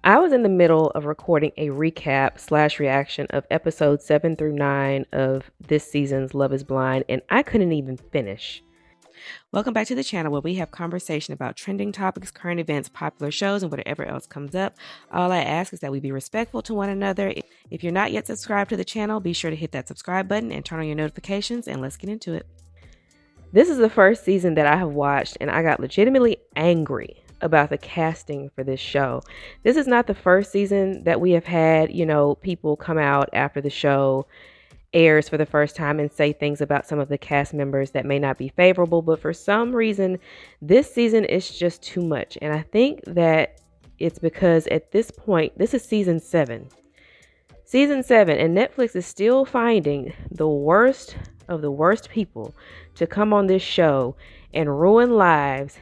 I was in the middle of recording a recap / reaction of episodes 7 through 9 of this season's Love is Blind, and I couldn't even finish. Welcome back to the channel where we have conversation about trending topics, current events, popular shows, and whatever else comes up. All I ask is that we be respectful to one another. If you're not yet subscribed to the channel, be sure to hit that subscribe button and turn on your notifications, and let's get into it. This is the first season that I have watched, and I got legitimately angry about the casting for this show. This is not the first season that we have had, people come out after the show airs for the first time and say things about some of the cast members that may not be favorable, but for some reason, this season is just too much. And I think that it's because at this point, this is season 7. Season 7, and Netflix is still finding the worst of the worst people to come on this show and ruin lives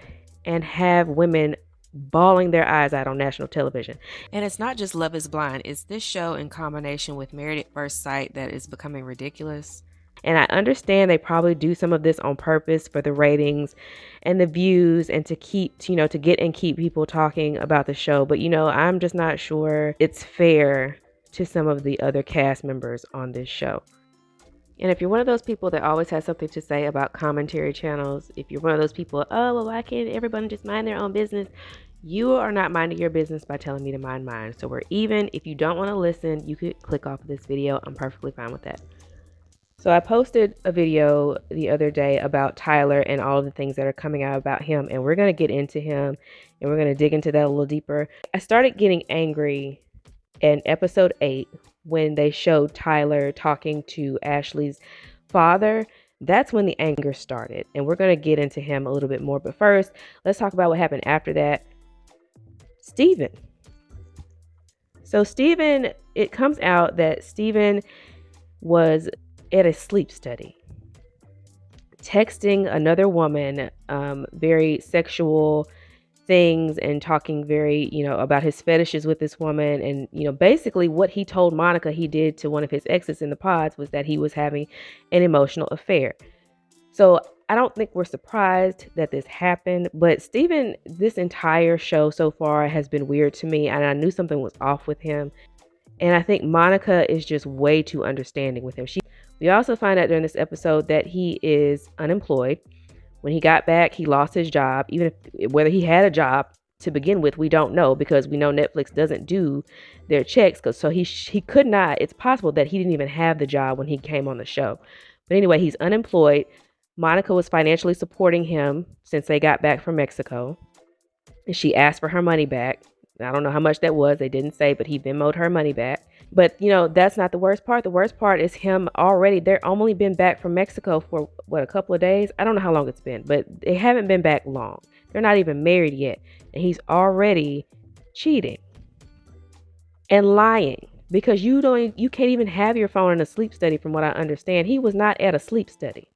and have women bawling their eyes out on national television. And it's not just Love is Blind. It's this show in combination with Married at First Sight that is becoming ridiculous. And I understand they probably do some of this on purpose for the ratings and the views and to keep, to get and keep people talking about the show. But, I'm just not sure it's fair to some of the other cast members on this show. And if you're one of those people that always has something to say about commentary channels, if you're one of those people, oh, well, why can't everybody just mind their own business? You are not minding your business by telling me to mind mine. So we're even. If you don't want to listen, you could click off of this video. I'm perfectly fine with that. So I posted a video the other day about Tyler and all of the things that are coming out about him. And we're going to get into him and we're going to dig into that a little deeper. I started getting angry in episode 8 when they showed Tyler talking to Ashley's father. That's when the anger started, and we're going to get into him a little bit more. But first, let's talk about what happened after that. Steven. So Steven, it comes out that Steven was at a sleep study, texting another woman, very sexual things and talking very, about his fetishes with this woman. And, basically what he told Monica he did to one of his exes in the pods was that he was having an emotional affair. So I don't think we're surprised that this happened, but Steven, this entire show so far has been weird to me, and I knew something was off with him. And I think Monica is just way too understanding with him. We also find out during this episode that he is unemployed. When he got back, he lost his job. Even if whether he had a job to begin with, we don't know, because we know Netflix doesn't do their checks. So he could not. It's possible that he didn't even have the job when he came on the show. But anyway, he's unemployed. Monica was financially supporting him since they got back from Mexico. And she asked for her money back. I don't know how much that was. They didn't say, but he Venmo'd her money back. But, that's not the worst part. The worst part is him already. They're only been back from Mexico for, a couple of days? I don't know how long it's been, but they haven't been back long. They're not even married yet. And he's already cheating and lying because you can't even have your phone in a sleep study from what I understand. He was not at a sleep study.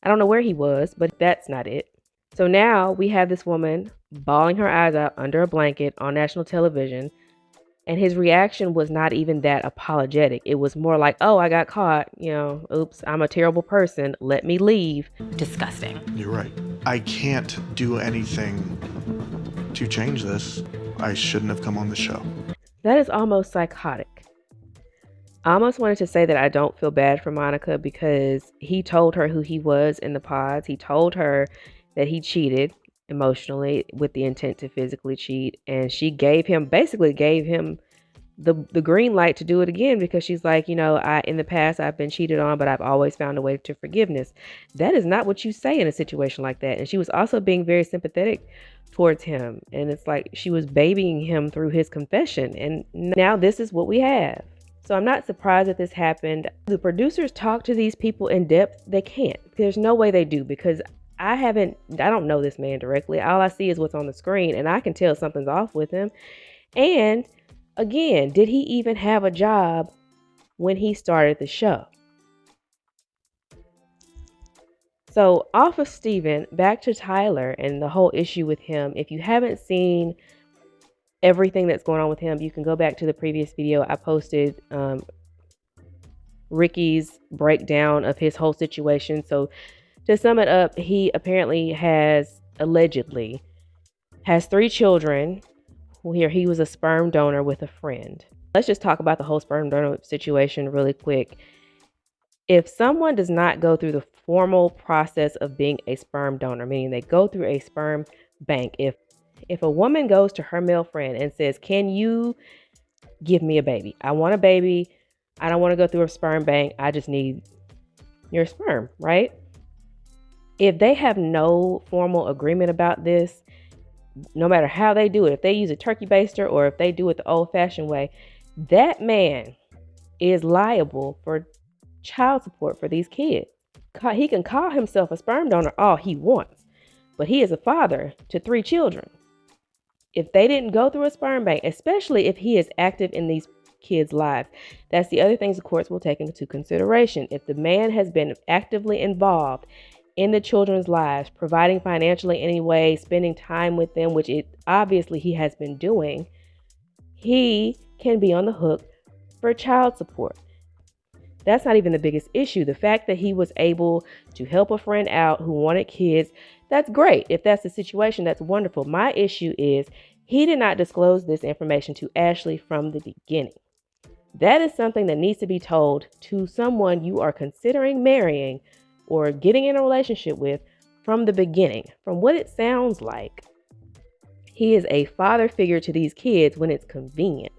I don't know where he was, but that's not it. So now we have this woman bawling her eyes out under a blanket on national television. And his reaction was not even that apologetic. It was more like, oh, I got caught. Oops, I'm a terrible person. Let me leave. Disgusting. You're right. I can't do anything to change this. I shouldn't have come on the show. That is almost psychotic. I almost wanted to say that I don't feel bad for Monica because he told her who he was in the pods. He told her that he cheated emotionally with the intent to physically cheat, and she basically gave him the green light to do it again, because she's like, in the past I've been cheated on, but I've always found a way to forgiveness. That is not what you say in a situation like that. And she was also being very sympathetic towards him, and it's like she was babying him through his confession, and now this is what we have. So I'm not surprised that this happened. The producers talk to these people in depth. They can't. There's no way they do, because I don't know this man directly. All I see is what's on the screen, and I can tell something's off with him. And again, did he even have a job when he started the show? So off of Steven, back to Tyler and the whole issue with him. If you haven't seen everything that's going on with him, you can go back to the previous video. I posted Ricky's breakdown of his whole situation. So to sum it up, he apparently allegedly has 3 children where he was a sperm donor with a friend. Let's just talk about the whole sperm donor situation really quick. If someone does not go through the formal process of being a sperm donor, meaning they go through a sperm bank, if a woman goes to her male friend and says, "Can you give me a baby? I want a baby. I don't want to go through a sperm bank. I just need your sperm," right? If they have no formal agreement about this, no matter how they do it, if they use a turkey baster or if they do it the old-fashioned way, that man is liable for child support for these kids. He can call himself a sperm donor all he wants, but he is a father to 3 children. If they didn't go through a sperm bank, especially if he is active in these kids' lives, that's the other things the courts will take into consideration. If the man has been actively involved in the children's lives, providing financially anyway, spending time with them, which obviously he has been doing, he can be on the hook for child support. That's not even the biggest issue. The fact that he was able to help a friend out who wanted kids, that's great. If that's the situation, that's wonderful. My issue is he did not disclose this information to Ashley from the beginning. That is something that needs to be told to someone you are considering marrying or getting in a relationship with from the beginning. From what it sounds like, he is a father figure to these kids when it's convenient.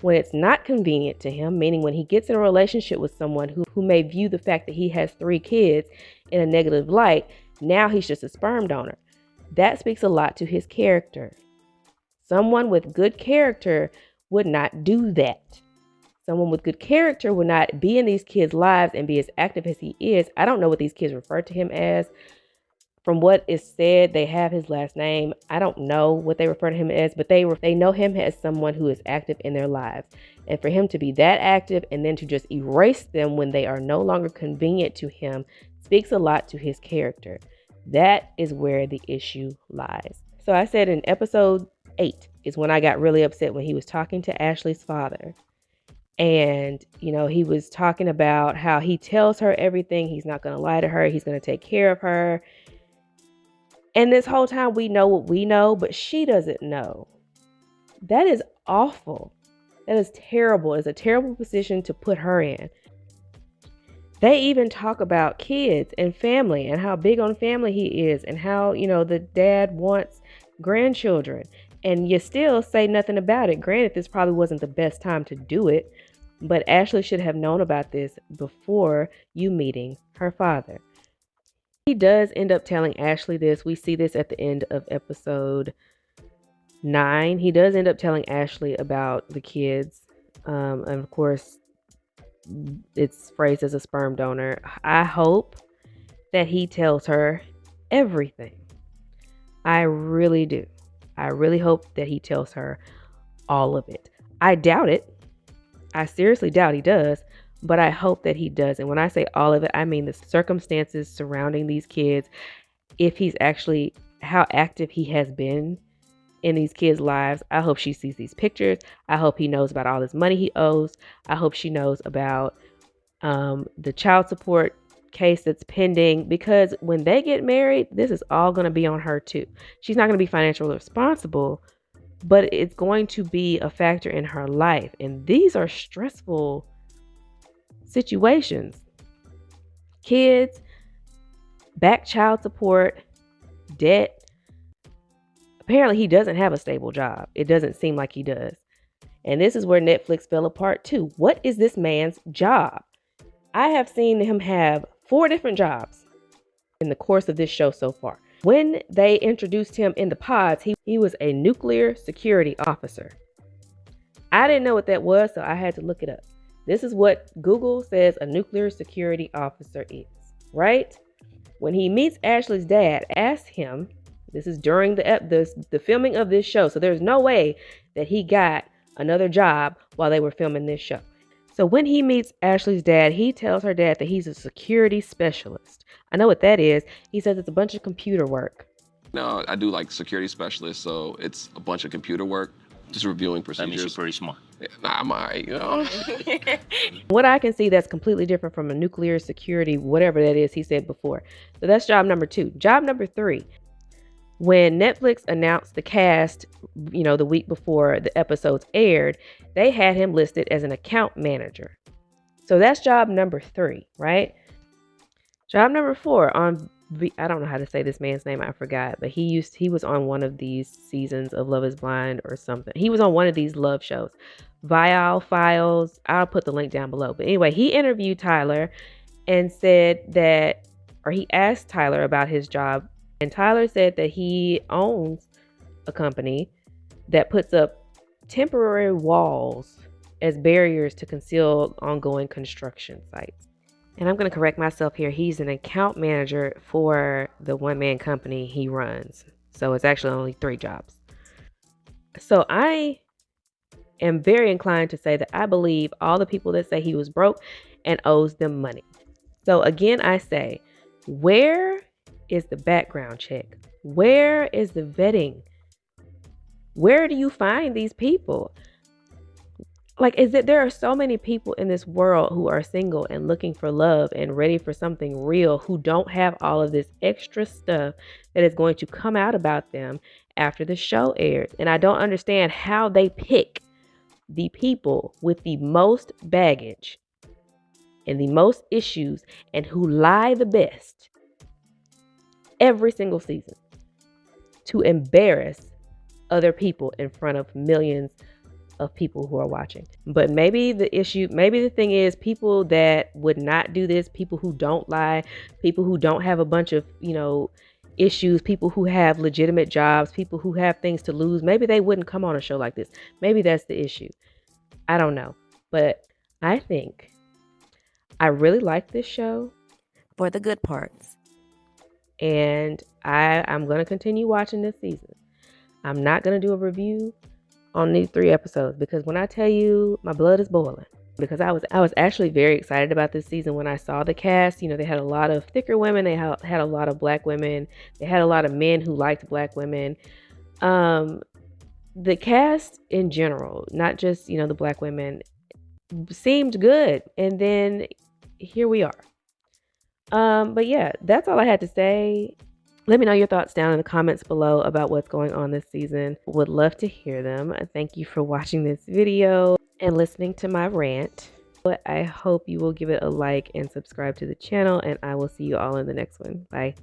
When it's not convenient to him, meaning when he gets in a relationship with someone who may view the fact that he has 3 kids in a negative light, now he's just a sperm donor. That speaks a lot to his character. Someone with good character would not do that. Someone with good character would not be in these kids' lives and be as active as he is. I don't know what these kids refer to him as. From what is said, they have his last name. I don't know what they refer to him as, but they know him as someone who is active in their lives. And for him to be that active and then to just erase them when they are no longer convenient to him speaks a lot to his character. That is where the issue lies. So I said in episode 8 is when I got really upset when he was talking to Ashley's father. And, he was talking about how he tells her everything. He's not going to lie to her. He's going to take care of her. And this whole time we know what we know, but she doesn't know. That is awful. That is terrible. It's a terrible position to put her in. They even talk about kids and family and how big on family he is and how, the dad wants grandchildren. And you still say nothing about it. Granted, this probably wasn't the best time to do it, but Ashley should have known about this before you meeting her father. He does end up telling Ashley this. We see this at the end of episode 9. He does end up telling Ashley about the kids. And of course, it's phrased as a sperm donor. I hope that he tells her everything. I really do. I really hope that he tells her all of it. I doubt it. I seriously doubt he does, but I hope that he does. And when I say all of it, I mean the circumstances surrounding these kids, if he's actually, how active he has been in these kids' lives. I hope she sees these pictures. I hope he knows about all this money he owes. I hope she knows about the child support case that's pending, because when they get married, this is all going to be on her too. She's not going to be financially responsible, but it's going to be a factor in her life. And these are stressful situations. Kids, back child support, debt. Apparently he doesn't have a stable job. It doesn't seem like he does. And this is where Netflix fell apart too. What is this man's job? I have seen him have 4 different jobs in the course of this show so far. When they introduced him in the pods, he was a nuclear security officer. I didn't know what that was, so I had to look it up. This is what Google says a nuclear security officer is, right? When he meets Ashley's dad, ask him, this is during the filming of this show, so there's no way that he got another job while they were filming this show. So when he meets Ashley's dad, he tells her dad that he's a security specialist. I know what that is. He says it's a bunch of computer work. No, I do like security specialist, so it's a bunch of computer work, just reviewing procedures. That means you're pretty smart. Yeah, nah, I'm alright, What I can see that's completely different from a nuclear security, whatever that is he said before. So that's job number 2. Job number 3. When Netflix announced the cast, the week before the episodes aired, they had him listed as an account manager. So that's job number 3, right? Job number 4 on, I don't know how to say this man's name, I forgot, but he was on one of these seasons of Love is Blind or something. He was on one of these love shows. Vial Files, I'll put the link down below. But anyway, he interviewed Tyler and said that, or he asked Tyler about his job, and Tyler said that he owns a company that puts up temporary walls as barriers to conceal ongoing construction sites. And I'm going to correct myself here. He's an account manager for the one-man company he runs. So it's actually only 3 jobs. So I am very inclined to say that I believe all the people that say he was broke and owes them money. So again, I say, where is the background check? Where is the vetting? Where do you find these people? There are so many people in this world who are single and looking for love and ready for something real, who don't have all of this extra stuff that is going to come out about them after the show airs. And I don't understand how they pick the people with the most baggage and the most issues and who lie the best every single season to embarrass other people in front of millions of people who are watching. But maybe the thing is, people that would not do this, people who don't lie, people who don't have a bunch of, issues, people who have legitimate jobs, people who have things to lose, maybe they wouldn't come on a show like this. Maybe that's the issue. I don't know. But I think I really like this show for the good parts. And I'm going to continue watching this season. I'm not going to do a review on these 3 episodes, because when I tell you my blood is boiling, because I was actually very excited about this season when I saw the cast. They had a lot of thicker women, they had a lot of black women, they had a lot of men who liked black women. The cast in general, not just the black women, seemed good, and then here we are. But yeah, that's all I had to say. Let me know your thoughts down in the comments below about what's going on this season. Would love to hear them. Thank you for watching this video and listening to my rant. But I hope you will give it a like and subscribe to the channel, and I will see you all in the next one. Bye.